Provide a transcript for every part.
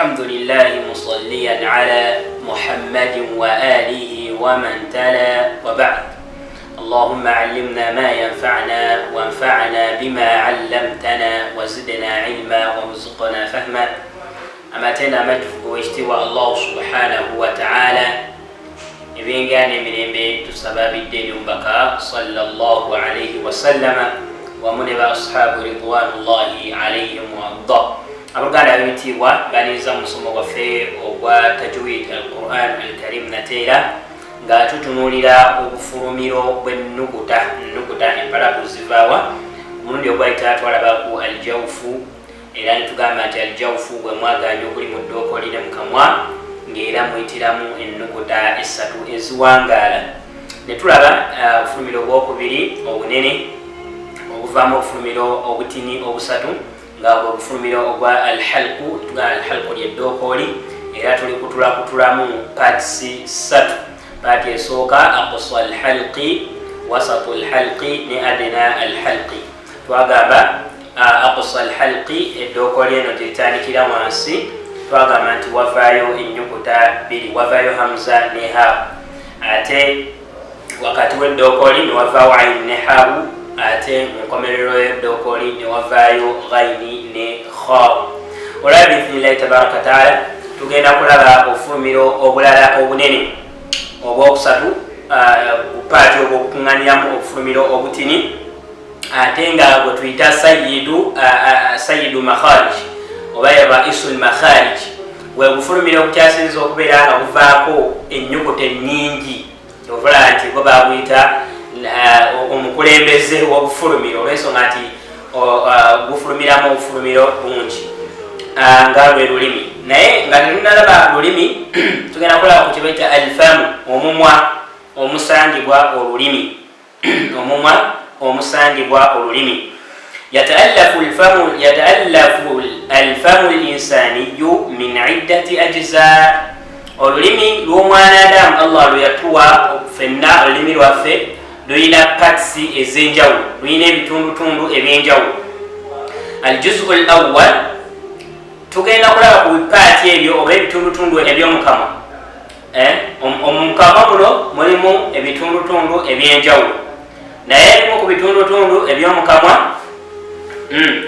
الحمد لله مصليا على محمد وآله ومن تلا وبعد. اللهم علمنا ما ينفعنا وانفعنا بما علمتنا وزدنا علما وارزقنا فهما. أماتنا مجفو واجتوى الله سبحانه وتعالى ibingane mirembe tusababidde lumbaka sallallahu alayhi wa sallama wa muneba ashabu ridwanullahi alayhim wa arda. Abaganda b'ebitiibwa baniza musomo gwaffe ogwa tajwid al-Quran al-Karim nateera nga tutunuulira obufulumiro bw'ennukuta empalabu zivaawa. Omulundi ogwayita twalabaku aljawfu, era netugamba nti aljawfu bwe mwaganya okuli mu ddooko liri mu kamwa ng'era muyitiramu ennukuta essatu eziwangaala. Ne tulaba obufulumiro obwokubiri obunene obuvaamu obufulumiro obutini obusatu nga obufulumiro obwa alhalqu, tugamba alhalqu ly'eddookoli, era tuli kutulakutulamu paatisi ssatu. Paati esooka aqsa alhalqi, wasatu alhalqi ne adna alhalqi. Twagamba aqsa alhalqi eddookoli eno gyetandikira wansi, twagamba nti wavaayo ennyukuta bbiri, wavaayo hamza ne haabu. Ate wakati w'eddookoli ne wavaayo ayin ne haabu, ate mu nkomerero y'eddookoli ne wavaayo ghayini ne khaabu. Olaba biidhnillahi tabaraka wataala tugenda kulaba obufulumiro obulala obunene obwokusatu, bupaati obwokuŋŋaniramu obufulumiro obutini, ate nga bwe tuyita sayidu makharij oba yabaisul makharij, bwe bufulumiro obukyasinza okubeera nga buvaako ennyukuta ennyingi, ovula nti bwe babuyita omukulembeze w'obufulumiro, olw'ensonga nti bufulumiramu obufulumiro bungi nga lwe lulimi. Naye nga tetunalaba lulimi tugenda kulaba ku kyebayita alfamu, omumwa omusangibwa olulimi omumwa omusangibwa olulimi. يتألف الفم الإنساني من عدة أجزاء. olulimi lw'omwanadamu Allah lweyatuwa ffenna, olulimi lwaffe luyina patisi ez'enjawulo, luyina ebitundutundu ebyenjawulo. Aljuzu al-awwal, tugenda kulaba ku bipaati ebyo oba ebitundutundu eby'omukamwa. Omukamwa muno mulimu ebitundutundu ebyenjawulo, naye ebimu ku bitundutundu eby'omukamwa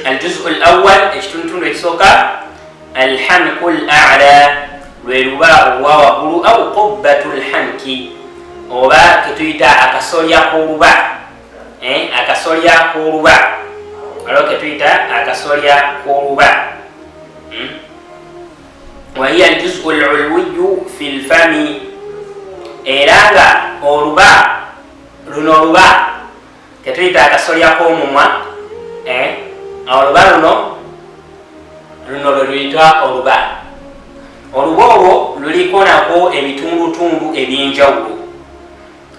الجزء الأول ekitundutundu ekisooka alhanku al-a'la, lwe luba olwawaggulu, au qubbatu lhanki, oba ketuyita akasolya k'oluba, akasolya k'oluba, waliwo ketuyita akasolya k'oluba. wahiya aljuzu al-ulwiyu fi lfami, era nga oluba luno oluba ketuyita akasolya k'omumwa, oluba luno lwe luyitwa oluba. Oluba olwo luliko nako ebitundutundu ebyenjawulo.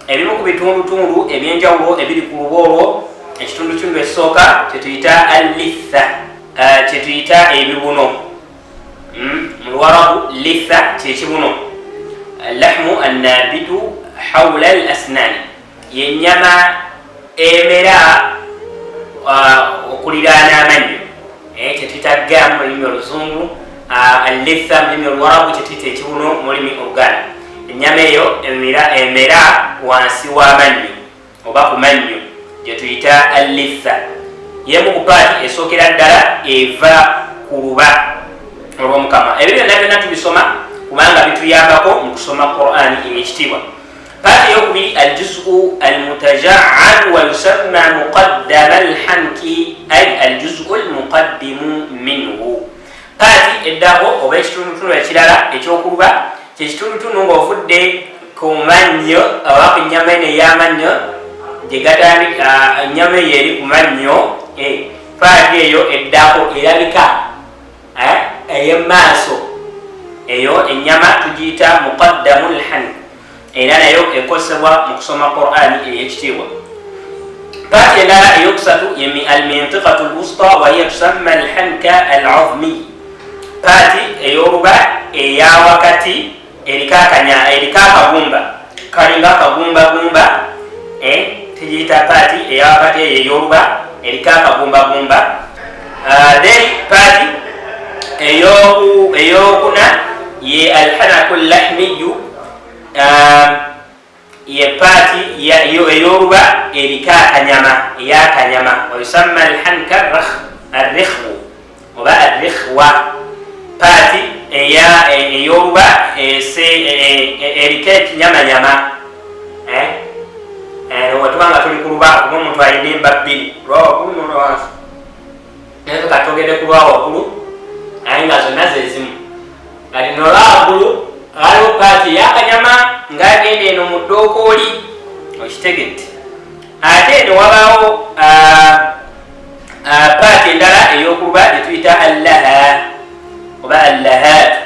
Ebimu ku bitundutundu ebyenjawulo ebiri ku luba olwo, ekitundutundu ekisooka kyetuyita al-litha, kyetuyita ebibuno. Mu Luwarabu litha kyekibuno. Lahmu annabitu hawla al-asnani, yennyama emera okuliraana amannyo, kyetuyita gamu mu lulimi oluzungu, al-litha mu lulimi oluwarabu kyetuyita ekibuno mu lulimi oluganda. Ennyama eyo emera wansi w'amannyo oba ku mannyo gyetuyita al-litha. Yemu ku paati esookera ddala eva ku luba olw'omukamwa. Ebyo byonna byonna tubisoma kubanga bituyambako mu kusoma Qur'ani ey'ekitiibwa. paati eyokubiri aljuzu almutaja'al wa yusamma muqaddama alhanki, ay aljuzu almuqaddimu minhu. Paati eddako oba ekitundutundu ekirala ekyokuluba, kyekitundutundu ng'ovudde ku mannyo oba ku nnyama eno ey'amannyo gyegatandika, ennyama eyo eri ku mannyo, paati eyo eddako erabika ey'emmaaso, eyo ennyama tugiyita muqaddamu alhanki, era nayo ekosebwa mu kusoma Qur'ani ey'ekitiibwa. Paati endala eyokusatu almintiqatu alwusta wa hiya tusamma alhanka al'azmi. Paati ey'oluba eyawakati eriko akagumba kalinga akagumbagumba, tugiyita paati eyawakati eyo ey'oluba eriko akagumbagumba. Then paati ey'okuna eyoruba erika akanyama eyakanyama wayusamma alhanka arrikhwu oba arrikhwa paati eyoruba erika ekinyamanyama wetubanga tuli ku luba kuba omuntu alina emba bbiri lwawakulu nolwawansi naye katogere ku lwawakulu naye nga zonna zezimu kati nolwawakulu aliwo paati eyakanyama ngagenda eno mu ddokooli okitegedde ate eno wabaawo paati endala ey'okuluba gyetuyita allaha oba allahaatu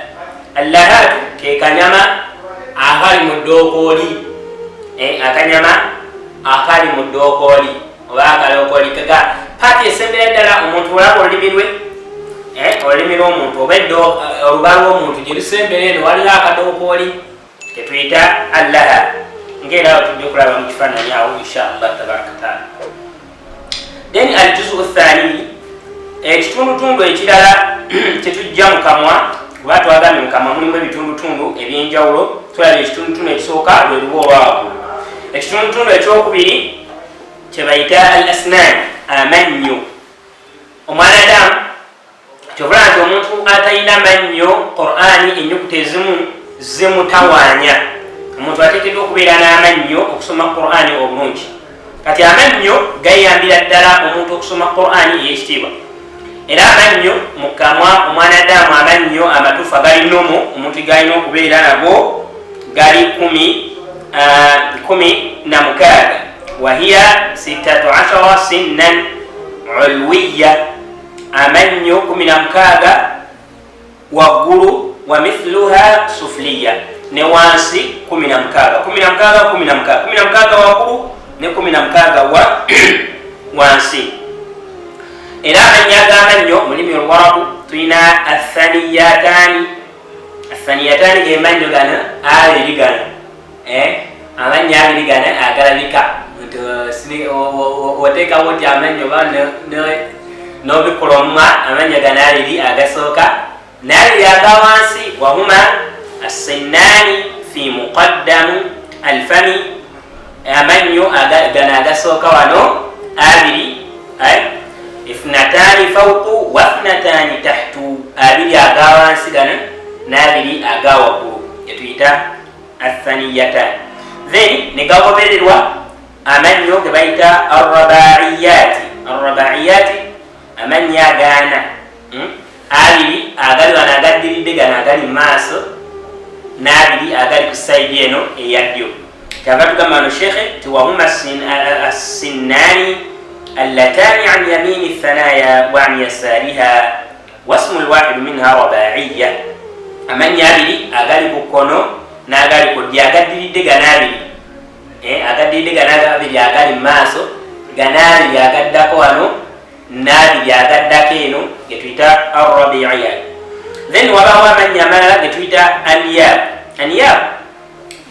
allahaatu ke kanyama akali mu ddokooli akanyama akali mu ddokooli oba akalokooli kaga paati esembera ddala omuntu olaba olulimi lwe olulimi lw'omuntu oba oluba lw'omuntu gye lusembera eno waliwo akadokooli ketuyita allaha ngaera tujja okulaba mu kifaananyi awo inshallah tabaraka taala. Then aljuzu thani ekitundutundu ekirala tetujja mu kamwa kuba twagambye mu kamwa mulimu ebitundutundu ebyenjawulo tulaba ekitundutundu ekisooka lwe luba olwawakulu. Ekitundutundu ekyokubiri kyebayita al asnan amannyo. Omwanadamu kyobula nti omuntu atalina mannyo Qur'ani ennyukuta ezimu zimutawaanya. Omuntu ateekeddwa okubeera n'amannyo okusoma Qur'ani obulungi. Kati amannyo gayambira ddala omuntu okusoma Qur'ani ey'ekitiibwa. Era amannyo mu kamwa omwanadamu amannyo amatuufu agali nomo omuntu galina okubeera nago gali 16 wahiya 16 sinnan ulwiya amannyo 16 waggulu wa mithluha sufliya ne wansi 16 waggulu ne 16 wa wansi. Era amannya ag'amannyo mulimi olwarabu tulina athaniyatani ge mannyo gano abiri gano amannya abiri gano agalabika oteekawo ti amannyo ba n'obikola omuma amannya gano abiri agasooka n'abiri agawansi wahuma assinnaani fi muqaddamu alfami amannyo gano agasooka wano abiri ithnatani fawqu wa ithnatani tahtu abiri agawansi gano n'abiri agawaggulu getuyita athaniyatani. Then negagobererwa amannyo ge bayita arrabaiyati amannya agaana abiri agali wano agaddiridde gano agali mu maaso n'abiri agali ku sayidi eno eya ddyo. Kyava tugamba wano shekhe ti wahuma assinnaani اللتان عن يمين الثنايا وعن يسارها واسم الواحد منها رباعية أمن يابري أغالي كوكونو ناغالي كودي أغادي دي غنابري أغادي دي غنابري أغالي ماسو غنابري أغادا كوانو نابري أغادا كينو يتويتا الربيعية. Then wabawa من يمالا يتويتا أنياب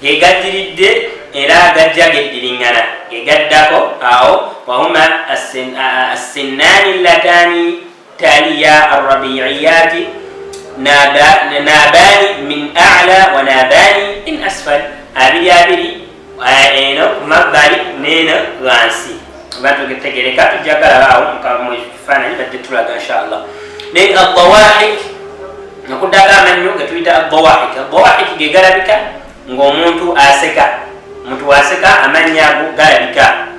يغادي دي era gajja geddiringana gegaddako awo wahuma assinnaani allatani taliya arrabiiyati nabaani min a'la wa nabaani min asfal abiri eno kumabbali neeno wansi abantu getegereka tujjagala awo mu kifaananyi badde tulaga inshallah. Then adawahik nakuddaga amannyo getuyita adawahik gegalabika ng'omuntu aseka omuntu waseka amannya ago galabika.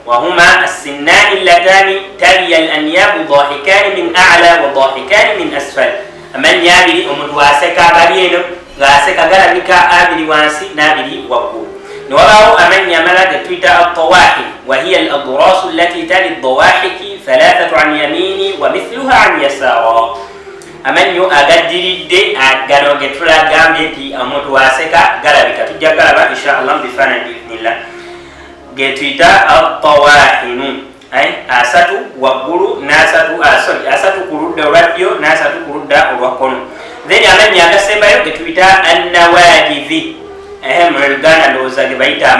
Wahuma assinnaani allatani taliya alanyabu dahikani min a'la wa dahikani min asfal amannya abiri omuntu waseka agali eno ng'aseka galabika abiri wansi n'abiri waggulu. Newabaawo amannya amala getuyita altawahik wahiya aladrasu allati tali aldawahiki 3 an yamini wa mithluha an yasara amannyo agaddiridde gano getulagambye nti omuntu waseka galabika tujja galaba inshallah mu bifaananyi biidhnillah getuyita altawahinu asatu waggulu asatu ku ludda olwaddyo n'asatu ku ludda olwakkono. Then amannya agasembayo getuyita annawadivi mu Luganda ndowooza ge bayita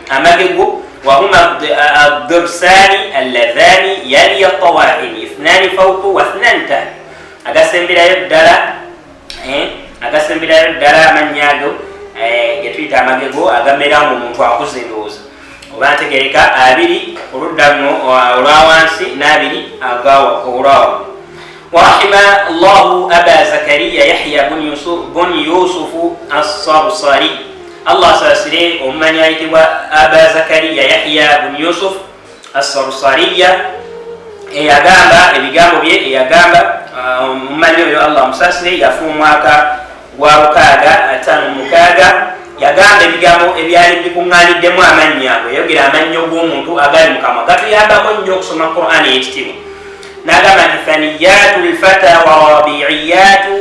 amagego wahuma addursani alladhani yali altawahini ithnani fawqu wa ithnani tahti agasemberayo ddala amannya ago getuyita amagego agamera mu muntu akuze ndowooza oba ntegereka abiri oludda luno olwa wansi n'abiri olwawo. warahima allahu aba zakariya yahya bun yusufu assabsari. allah asasire omumanyi ayitibwa aba zakariya yahya bun yusuf assabsariya eyagamba ebigambo bye eyagamba omumanyi oyo allah musasire yafa omwaka gwa 656 yagamba ebigambo ebyali bikuŋŋaaniddemu amannya ago yayogera amannyo g'omuntu agali mukama gatuyambako nnyo okusoma qur'ani eyekitiibwa n'agamba nti faniyatu lfata wa rabiiyatu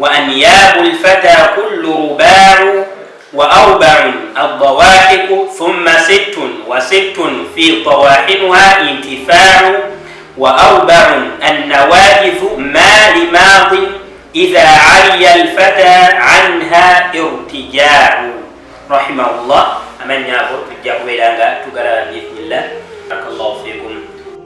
wa anyabu lfata kullu rubaaru wa aubaun addawahiku thumma sittun fi tawahinuha intifaaru wa aubaun annawajithu ma limaadin idha aliya alfata anha irtijaaru. rahimahullah amanya ago tujja kubeera nga tugala